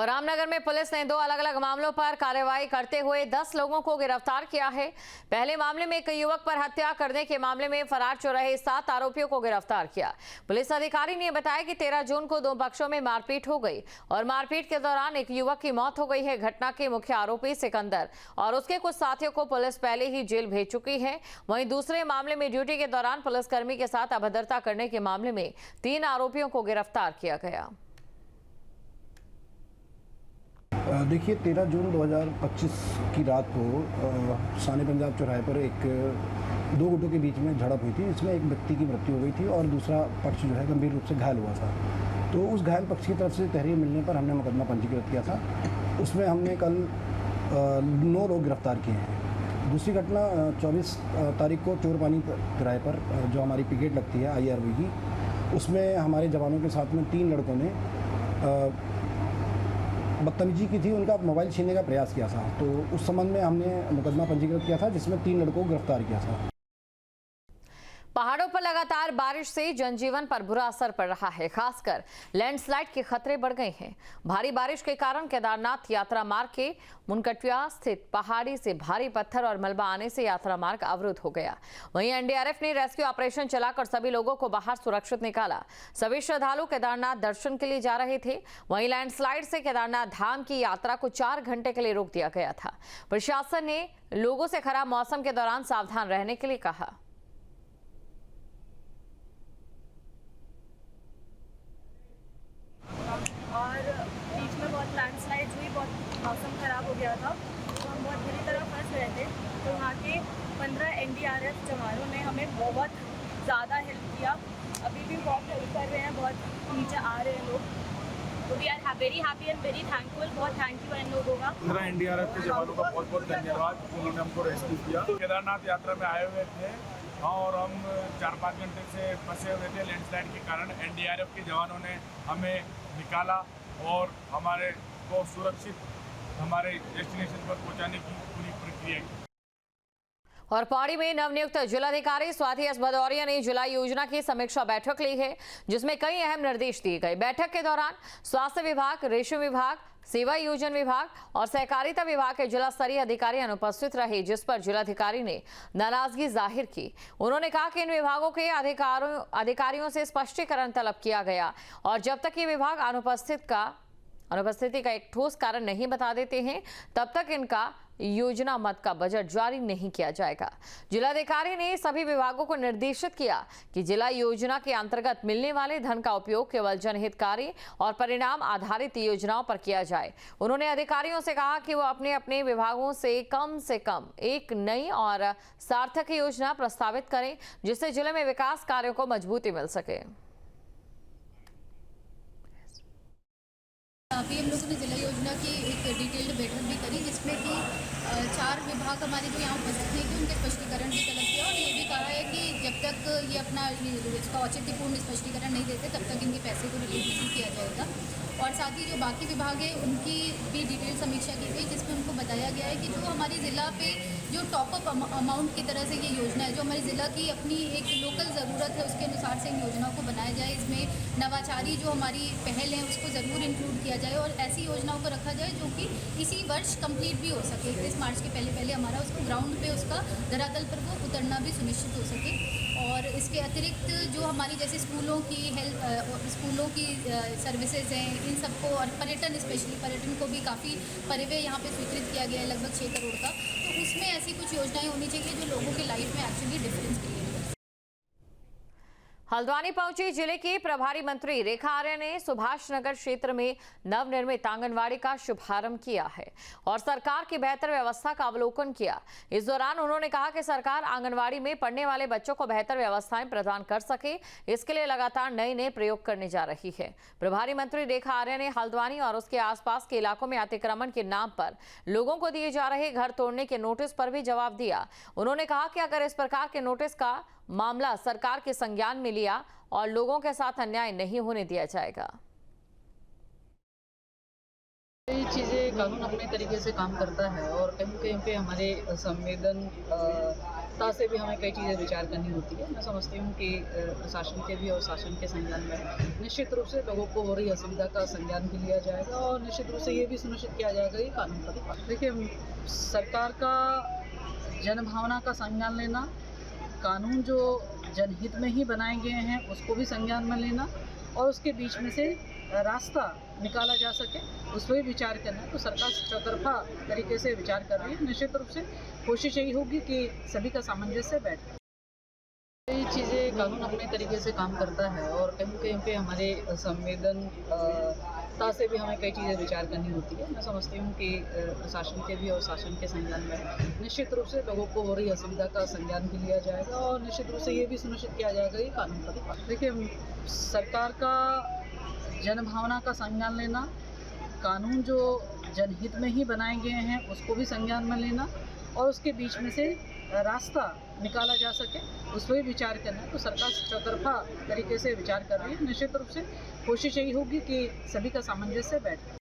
और रामनगर में पुलिस ने 2 अलग अलग मामलों पर कार्रवाई करते हुए 10 लोगों को गिरफ्तार किया है। पहले मामले में एक युवक पर हत्या करने के मामले में फरार चल रहे 7 आरोपियों को गिरफ्तार किया। पुलिस अधिकारी ने बताया कि 13 जून को 2 पक्षों में मारपीट हो गई और मारपीट के दौरान एक युवक की मौत हो गई है। घटना के मुख्य आरोपी सिकंदर और उसके कुछ साथियों को पुलिस पहले ही जेल भेज चुकी है। वहीं दूसरे मामले में ड्यूटी के दौरान पुलिसकर्मी के साथ अभद्रता करने के मामले में 3 आरोपियों को गिरफ्तार किया गया। देखिए 13 जून 2025 की रात को शान पंजाब चौराहे पर एक 2 गुटों के बीच में झड़प हुई थी। इसमें एक व्यक्ति की मृत्यु हो गई थी और दूसरा पक्ष जो है गंभीर रूप से घायल हुआ था। तो उस घायल पक्ष की तरफ से तहरीर मिलने पर हमने मुकदमा पंजीकृत किया था। उसमें हमने कल 9 लोग गिरफ्तार किए हैं। दूसरी घटना 24 तारीख को चोरपानी किराए पर जो हमारी पिकेट लगती है IRB की, उसमें हमारे जवानों के साथ में 3 लड़कों ने बदतमीजी की थी। उनका मोबाइल छीनने का प्रयास किया था। तो उस संबंध में हमने मुकदमा पंजीकृत किया था, जिसमें 3 लड़कों को गिरफ्तार किया था। पहाड़ों पर लगातार बारिश से जनजीवन पर बुरा असर पड़ रहा है। खासकर लैंडस्लाइड के खतरे बढ़ गए हैं। भारी बारिश के कारण केदारनाथ यात्रा मार्ग के मुनकटिया स्थित पहाड़ी से भारी पत्थर और मलबा आने से यात्रा मार्ग अवरुद्ध हो गया। वहीं NDRF ने रेस्क्यू ऑपरेशन चलाकर सभी लोगों को बाहर सुरक्षित निकाला। सभी श्रद्धालु केदारनाथ दर्शन के लिए जा रहे थे। वहीं लैंडस्लाइड से केदारनाथ धाम की यात्रा को 4 घंटे के लिए रोक दिया गया था। प्रशासन ने लोगों से खराब मौसम के दौरान सावधान रहने के लिए कहा। और बीच में बहुत लैंडस्लाइड हुई, बहुत मौसम ख़राब हो गया था, तो हम बहुत बुरी तरह फंस रहे थे। तो वहाँ के 15 NDRF जवानों ने हमें बहुत ज़्यादा हेल्प किया। अभी भी बहुत हेल्प कर रहे हैं, बहुत नीचे आ रहे हैं लोग। तो we are very happy and very thankful. बहुत थैंक यू इन लोगों का। 15 NDRF के जवानों का बहुत बहुत धन्यवाद, उन्होंने हमको रेस्क्यू किया। केदारनाथ यात्रा में आए हुए थे और हम 4-5 घंटे से फंसे हुए थे लैंडस्लाइड के कारण। NDRF के जवानों ने हमें निकाला और हमारे को सुरक्षित हमारे डेस्टिनेशन पर पहुंचाने की पूरी प्रक्रिया की। और पौड़ी में नवनियुक्त जिलाधिकारी स्वाति एस भदौरिया ने जिला योजना की समीक्षा बैठक ली है, जिसमें कई अहम निर्देश दिए गए। बैठक के दौरान स्वास्थ्य विभाग, रेशम विभाग, सेवा योजन विभाग और सहकारिता विभाग के जिला स्तरीय अधिकारी अनुपस्थित रहे, जिस पर जिलाधिकारी ने नाराजगी जाहिर की। उन्होंने कहा कि इन विभागों के अधिकारियों से स्पष्टीकरण तलब किया गया और जब तक ये विभाग अनुपस्थिति का एक ठोस कारण नहीं बता देते हैं, तब तक इनका योजना मद का बजट जारी नहीं किया जाएगा। जिलाधिकारी ने सभी विभागों को निर्देशित किया कि जिला योजना के अंतर्गत मिलने वाले धन का उपयोग केवल जनहितकारी और परिणाम आधारित योजनाओं पर किया जाए। उन्होंने अधिकारियों से कहा कि वो अपने अपने विभागों से कम एक नई और सार्थक योजना प्रस्तावित करें, जिससे जिले में विकास कार्यों को मजबूती मिल सके। अभी हम लोगों ने जिला योजना की एक डिटेल्ड बैठक भी करी, जिसमें कि 4 विभाग हमारे जो यहाँ उपस्थित नहीं थे उनके स्पष्टीकरण भी तलब किया और ये भी कहा है कि जब तक ये अपना इसका औचित्यपूर्ण स्पष्टीकरण नहीं देते तब तक इनके पैसे को रिलीज नहीं किया जाएगा। और साथ ही जो बाकी विभाग है उनकी भी डिटेल समीक्षा की गई, जिसमें उनको बताया गया है कि जो हमारे ज़िला पे जो टॉपअप अमाउंट की तरह से ये योजना है, जो हमारे ज़िला की अपनी एक लोकल ज़रूरत है, उसके अनुसार से इन योजनाओं को बनाया जाए। इसमें नवाचारी जो हमारी पहल है उसको ज़रूर इंक्लूड किया जाए और ऐसी योजनाओं को रखा जाए जो कि इसी वर्ष कंप्लीट भी हो सके। 31 मार्च के पहले हमारा उसको ग्राउंड पे उसका धरातल पर वो उतरना भी सुनिश्चित हो सके। और इसके अतिरिक्त जो हमारी जैसे स्कूलों की स्कूलों की सर्विसेज हैं, इन सबको और पर्यटन, स्पेशली पर्यटन को भी काफ़ी परिव्यय यहाँ पे स्वीकृत किया गया है, लगभग 6 करोड़ का। तो उसमें ऐसी कुछ योजनाएं होनी चाहिए जो लोगों के लाइफ में एक्चुअली डिफरेंस क्रिएट। हल्द्वानी पहुंची जिले की प्रभारी मंत्री रेखा आर्य ने सुभाष नगर क्षेत्र में नवनिर्मित आंगनवाड़ी का शुभारंभ किया है और सरकार की बेहतर व्यवस्था का अवलोकन किया। इस दौरान उन्होंने कहा कि सरकार आंगनवाड़ी में पढ़ने वाले बच्चों को बेहतर व्यवस्थाएं प्रदान कर सके, इसके लिए लगातार नए प्रयोग करने जा रही है। प्रभारी मंत्री रेखा आर्य ने हल्द्वानी और उसके आसपास के इलाकों में अतिक्रमण के नाम पर लोगों को दिए जा रहे घर तोड़ने के नोटिस पर भी जवाब दिया। उन्होंने कहा कि अगर इस प्रकार के नोटिस का मामला सरकार के संज्ञान में लिया और लोगों के साथ अन्याय नहीं होने दिया जाएगा। चीज़ें कानून अपने तरीके से काम करता है और कहीं कहीं पे हमारे संवेदनता से भी हमें कई चीज़ें विचार करनी होती है। मैं समझती हूँ कि प्रशासन के भी और शासन के संज्ञान में निश्चित रूप से लोगों को हो रही असुविधा का संज्ञान भी लिया जाएगा और निश्चित रूप से ये भी सुनिश्चित किया जाएगा कि कानून का भी पालन। देखिए, सरकार का जनभावना का संज्ञान लेना, कानून जो जनहित में ही बनाए गए हैं उसको भी संज्ञान में लेना और उसके बीच में से रास्ता निकाला जा सके उस पर भी विचार करना है। तो सरकार चौतरफा तरीके से विचार कर रही है। निश्चित रूप से कोशिश यही होगी कि सभी का सामंजस्य बैठे। ये चीज़ें कानून अपने तरीके से काम करता है और कहीं कहीं पे हमारे संवेदनता से भी हमें कई चीज़ें विचार करनी होती है। मैं समझती हूँ कि प्रशासन के भी और शासन के संज्ञान में निश्चित रूप से लोगों को हो रही असुविधा का संज्ञान भी लिया जाएगा और निश्चित रूप से ये भी सुनिश्चित किया जाएगा कि कानून का भी पालन। देखिए, सरकार का जनभावना का संज्ञान लेना, कानून जो जनहित में ही बनाए गए हैं उसको भी संज्ञान में लेना और उसके बीच में से रास्ता निकाला जा सके उस पर भी विचार करना है। तो सरकार चौतरफा तरीके से विचार कर रही है। निश्चित रूप से कोशिश यही होगी कि सभी का सामंजस्य बैठे।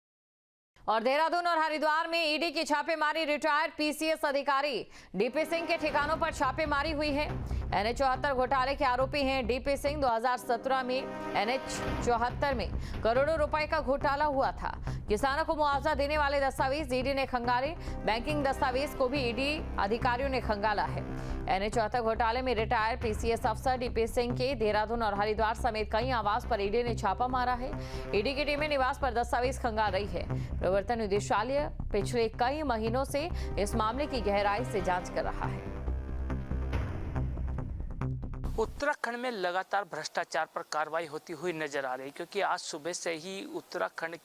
और देहरादून और हरिद्वार में ईडी की छापेमारी, रिटायर्ड पीसीएस अधिकारी डीपी सिंह के ठिकानों पर छापेमारी हुई है। NH 74 घोटाले के आरोपी हैं डीपी सिंह। 2017 में NH 74 में करोड़ों रुपए का घोटाला हुआ था। किसानों को मुआवजा देने वाले दस्तावेज ईडी ने खंगाले, बैंकिंग दस्तावेज को भी ईडी अधिकारियों ने खंगाला है। NH 74 घोटाले में रिटायर्ड पीसीएस अफसर डीपी सिंह के देहरादून और हरिद्वार समेत कई आवास पर ईडी ने छापा मारा है। ईडी की टीमें निवास पर दस्तावेज खंगाल रही है। प्रवर्तन निदेशालय पिछले कई महीनों से इस मामले की गहराई से जांच कर रहा है। उत्तराखंड में लगातार भ्रष्टाचार पर कार्रवाई होती हुई नजर आ रही है, क्योंकि आज सुबह से ही उत्तराखंड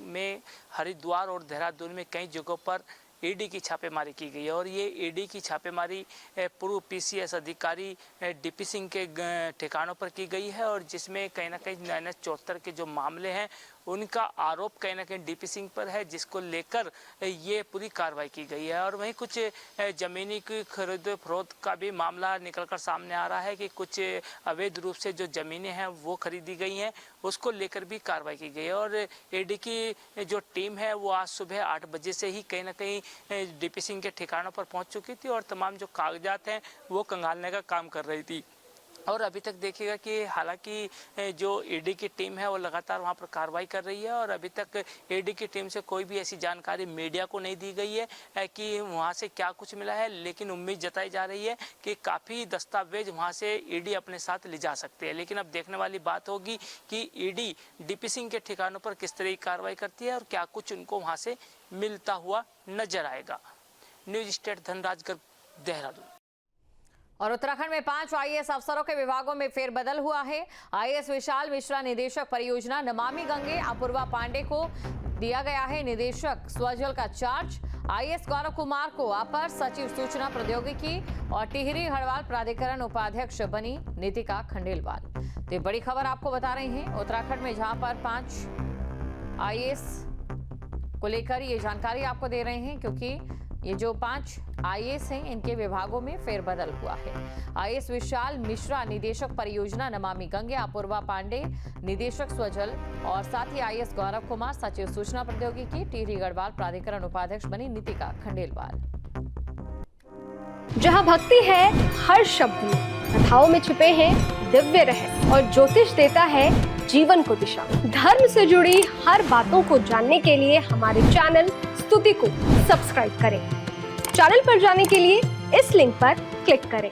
में हरिद्वार और देहरादून में कई जगहों पर ईडी की छापेमारी की गई है। और ये ईडी की छापेमारी पूर्व पीसीएस अधिकारी डीपी सिंह के ठिकानों पर की गई है और जिसमें कहीं ना कहीं NH 74 के जो मामले हैं उनका आरोप कहीं ना कहीं डीपी सिंह पर है, जिसको लेकर ये पूरी कार्रवाई की गई है। और वहीं कुछ ज़मीनी की खरीद फरोख्त का भी मामला निकलकर सामने आ रहा है कि कुछ अवैध रूप से जो ज़मीनें हैं वो खरीदी गई हैं, उसको लेकर भी कार्रवाई की गई है। और ईडी की जो टीम है वो आज सुबह 8 बजे से ही कहीं ना कहीं डीपी सिंह के ठिकानों पर पहुंच चुकी थी और तमाम जो कागजात हैं वो खंगालने का काम कर रही थी। और अभी तक देखिएगा कि हालांकि जो ईडी की टीम है वो लगातार वहां पर कार्रवाई कर रही है और अभी तक ईडी की टीम से कोई भी ऐसी जानकारी मीडिया को नहीं दी गई है कि वहां से क्या कुछ मिला है, लेकिन उम्मीद जताई जा रही है कि काफ़ी दस्तावेज वहां से ईडी अपने साथ ले जा सकते हैं। लेकिन अब देखने वाली बात होगी कि ईडी डीपी सिंह के ठिकानों पर किस तरह की कार्रवाई करती है और क्या कुछ उनको वहाँ से मिलता हुआ नजर आएगा। News state Dhanraj Garg, Dehradun. और उत्तराखंड में 5 आईएएस अफसरों के विभागों में फेरबदल हुआ है। आईएएस विशाल मिश्रा निदेशक परियोजना नमामि गंगे, अपूर्वा पांडे को दिया गया है निदेशक स्वजल का चार्ज। आईएएस गौरव कुमार को अपर सचिव सूचना प्रौद्योगिकी और टिहरी गढ़वाल प्राधिकरण उपाध्यक्ष बनी नीतिका खंडेलवाल। तो बड़ी खबर आपको बता रहे हैं उत्तराखंड में, जहां पर 5 आईएएस को लेकर ये जानकारी आपको दे रहे हैं, क्योंकि ये जो 5 आईएएस हैं इनके विभागों में फेरबदल हुआ है। आईएएस विशाल मिश्रा निदेशक परियोजना नमामि गंगे, अपूर्वा पांडे निदेशक स्वजल और साथ ही आईएएस गौरव कुमार सचिव सूचना प्रौद्योगिकी, टिहरी गढ़वाल प्राधिकरण उपाध्यक्ष बनी नीतिका खंडेलवाल। जहाँ भक्ति है हर शब्द में, कथाओं में छुपे हैं दिव्य रहस्य और ज्योतिष देता है जीवन को दिशा। धर्म से जुड़ी हर बातों को जानने के लिए हमारे चैनल स्तुति को सब्सक्राइब करें। चैनल पर जाने के लिए इस लिंक पर क्लिक करें।